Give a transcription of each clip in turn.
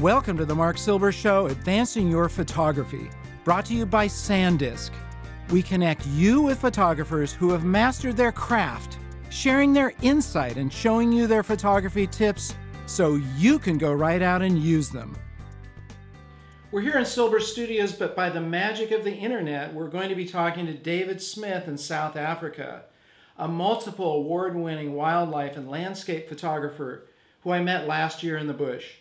Welcome to the Mark Silver Show, Advancing Your Photography, brought to you by SanDisk. We connect you with photographers who have mastered their craft, sharing their insight and showing you their photography tips so you can go right out and use them. We're here in Silver Studios, but by the magic of the internet, we're going to be talking to David Smith in South Africa, a multiple award-winning wildlife and landscape photographer who I met last year in the bush.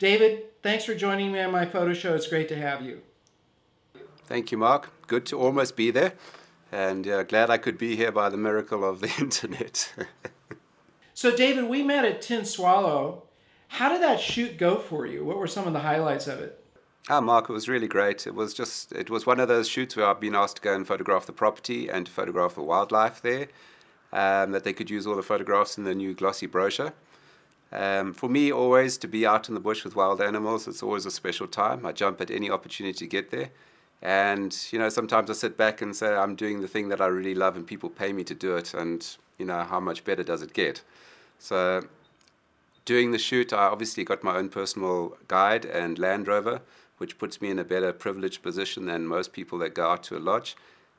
David, thanks for joining me on my photo show. It's great to have you. Thank you, Mark. Good to almost be there, and glad I could be here by the miracle of the internet. So David, we met at Tin Swallow. How did that shoot go for you? What were some of the highlights of it? Mark, it was really great. It was one of those shoots where I've been asked to go and photograph the property and to photograph the wildlife there, that they could use all the photographs in the new glossy brochure. For me, always to be out in the bush with wild animals, it's always a special time. I jump at any opportunity to get there. And, you know, sometimes I sit back and say I'm doing the thing that I really love and people pay me to do it, and, you know, how much better does it get? So doing the shoot, I obviously got my own personal guide and Land Rover, which puts me in a better privileged position than most people that go out to a lodge.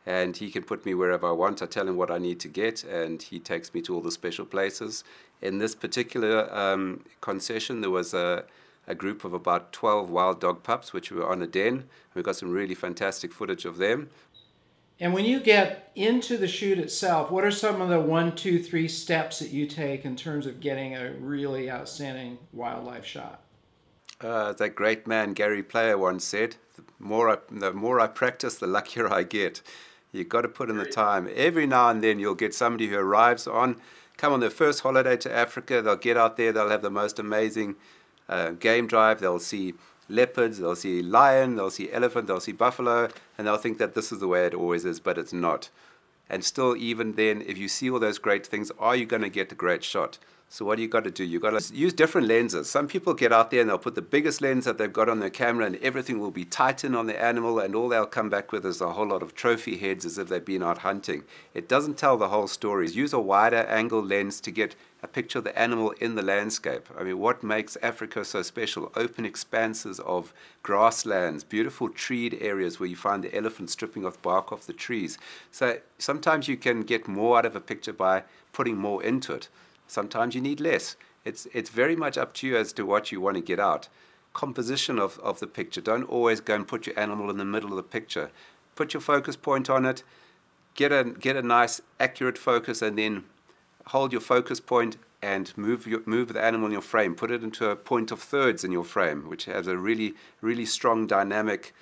And he can put me wherever I want. I tell him what I need to get, and he takes me to all the special places. In this particular concession, there was a group of about 12 wild dog pups, which were on a den. We got some really fantastic footage of them. And when you get into the shoot itself, what are some of the 1, 2, 3 steps that you take in terms of getting a really outstanding wildlife shot? That great man Gary Player once said, the more I practice, the luckier I get. You've got to put in the time. Every now and then you'll get somebody who come on their first holiday to Africa. They'll get out there, they'll have the most amazing game drive. They'll see leopards, they'll see lion, they'll see elephant, they'll see buffalo, and they'll think that this is the way it always is, but it's not. And still, even then, if you see all those great things, are you going to get a great shot? So what do you got to do? You've got to use different lenses. Some people get out there and they'll put the biggest lens that they've got on their camera and everything will be tight in on the animal, and all they'll come back with is a whole lot of trophy heads as if they've been out hunting. It doesn't tell the whole story. Use a wider angle lens to get a picture of the animal in the landscape. I mean, what makes Africa so special? Open expanses of grasslands, beautiful treed areas where you find the elephants stripping off bark off the trees. So sometimes you can get more out of a picture by putting more into it. Sometimes you need less. It's very much up to you as to what you want to get out. Composition of the picture. Don't always go and put your animal in the middle of the picture. Put your focus point on it. Get a nice accurate focus, and then hold your focus point and move the animal in your frame. Put it into a point of thirds in your frame, which has a really, really strong dynamic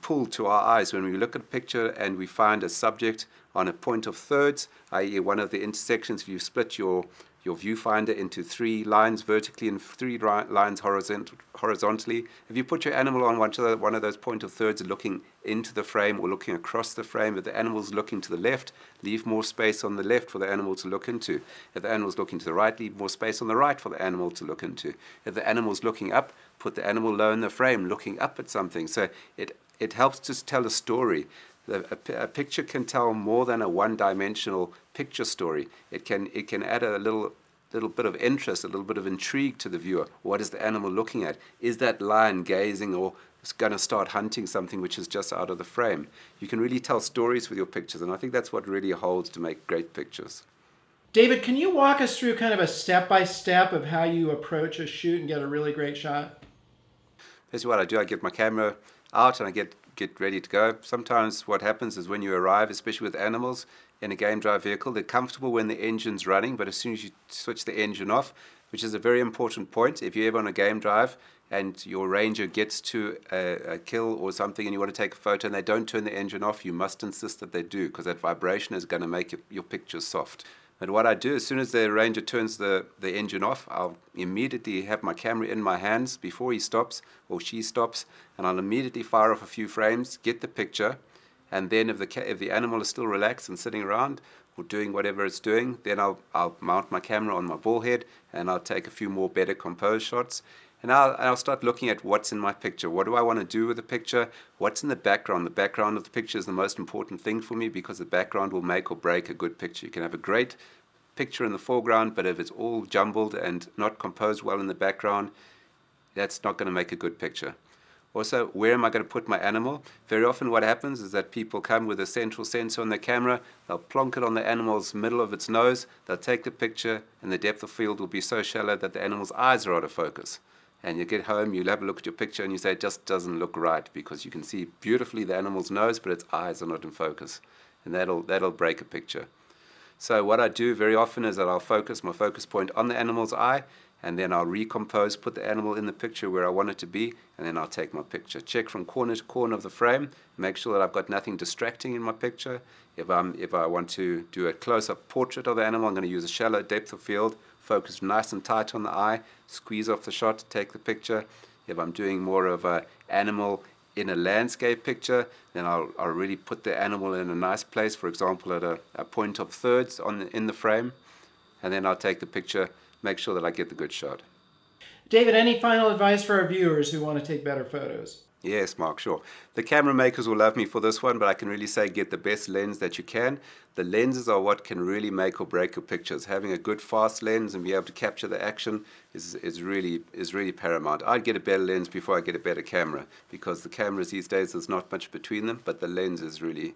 pull to our eyes. When we look at a picture and we find a subject on a point of thirds, i.e. one of the intersections, if you split your viewfinder into 3 lines vertically and 3 lines horizontally, if you put your animal on one of those point of thirds looking into the frame or looking across the frame, if the animal's looking to the left, leave more space on the left for the animal to look into. If the animal's looking to the right, leave more space on the right for the animal to look into. If the animal's looking up, put the animal low in the frame, looking up at something. So it helps to tell a story. A picture can tell more than a one-dimensional picture story. It can add a little bit of interest, a little bit of intrigue to the viewer. What is the animal looking at? Is that lion gazing or is going to start hunting something which is just out of the frame? You can really tell stories with your pictures, and I think that's what really holds to make great pictures. David, can you walk us through kind of a step-by-step of how you approach a shoot and get a really great shot? This is what I do. I get my camera out and I get ready to go. Sometimes what happens is when you arrive, especially with animals in a game drive vehicle, they're comfortable when the engine's running, but as soon as you switch the engine off, which is a very important point, if you're ever on a game drive and your ranger gets to a kill or something and you want to take a photo and they don't turn the engine off, you must insist that they do, because that vibration is going to make your pictures soft. But what I do, as soon as the ranger turns the engine off, I'll immediately have my camera in my hands before he stops or she stops, and I'll immediately fire off a few frames, get the picture, and then if the animal is still relaxed and sitting around or doing whatever it's doing, then I'll mount my camera on my ball head and I'll take a few more better composed shots. And I'll start looking at what's in my picture. What do I want to do with the picture? What's in the background? The background of the picture is the most important thing for me, because the background will make or break a good picture. You can have a great picture in the foreground, but if it's all jumbled and not composed well in the background, That's not going to make a good picture. Also, where am I going to put my animal? Very often what happens is that people come with a central sensor on their camera, they'll plonk it on the animal's middle of its nose, they'll take the picture, and the depth of field will be so shallow that the animal's eyes are out of focus. And you get home, you'll have a look at your picture and you say it just doesn't look right, because you can see beautifully the animal's nose, but its eyes are not in focus. And that'll break a picture. So what I do very often is that I'll focus my focus point on the animal's eye, and then I'll recompose, put the animal in the picture where I want it to be, and then I'll take my picture. Check from corner to corner of the frame, make sure that I've got nothing distracting in my picture. If I want to do a close-up portrait of the animal, I'm going to use a shallow depth of field, focus nice and tight on the eye, squeeze off the shot, take the picture. If I'm doing more of an animal in a landscape picture, then I'll really put the animal in a nice place, for example at a point of thirds in the frame, and then I'll take the picture, make sure that I get the good shot. David, any final advice for our viewers who want to take better photos? Yes, Mark, sure. The camera makers will love me for this one, but I can really say get the best lens that you can. The lenses are what can really make or break your pictures. Having a good fast lens and be able to capture the action is really paramount. I'd get a better lens before I get a better camera, because the cameras these days, there's not much between them, but the lens is really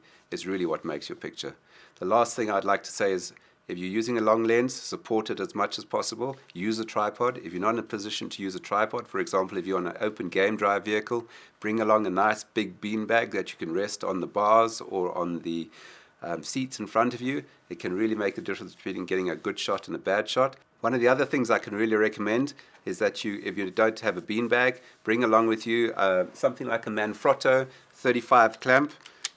what makes your picture. The last thing I'd like to say is, if you're using a long lens, support it as much as possible. Use a tripod. If you're not in a position to use a tripod, for example, if you're on an open game drive vehicle, bring along a nice big beanbag that you can rest on the bars or on the seats in front of you. It can really make the difference between getting a good shot and a bad shot. One of the other things I can really recommend is that if you don't have a beanbag, bring along with you something like a Manfrotto 35 clamp.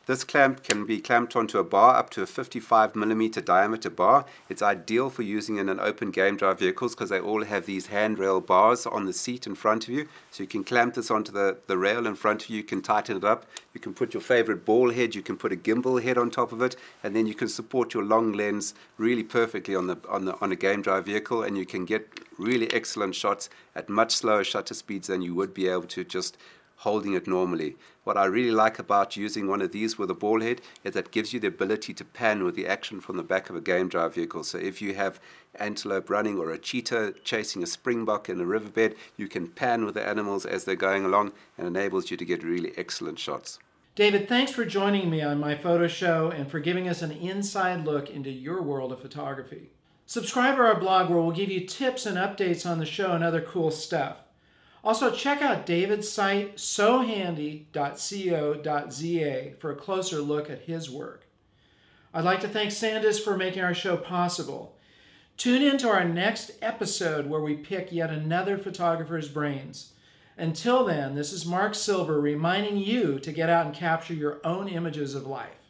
This clamp can be clamped onto a bar, up to a 55mm diameter bar. It's ideal for using in an open game drive vehicles because they all have these handrail bars on the seat in front of you. So you can clamp this onto the rail in front of you, you can tighten it up, you can put your favorite ball head, you can put a gimbal head on top of it, and then you can support your long lens really perfectly on a game drive vehicle, and you can get really excellent shots at much slower shutter speeds than you would be able to just holding it normally. What I really like about using one of these with a ball head is that it gives you the ability to pan with the action from the back of a game drive vehicle. So if you have antelope running or a cheetah chasing a springbok in a riverbed, you can pan with the animals as they're going along, and enables you to get really excellent shots. David, thanks for joining me on my photo show and for giving us an inside look into your world of photography. Subscribe to our blog where we'll give you tips and updates on the show and other cool stuff. Also, check out David's site, sohandy.co.za, for a closer look at his work. I'd like to thank SanDisk for making our show possible. Tune in to our next episode where we pick yet another photographer's brains. Until then, this is Mark Silver reminding you to get out and capture your own images of life.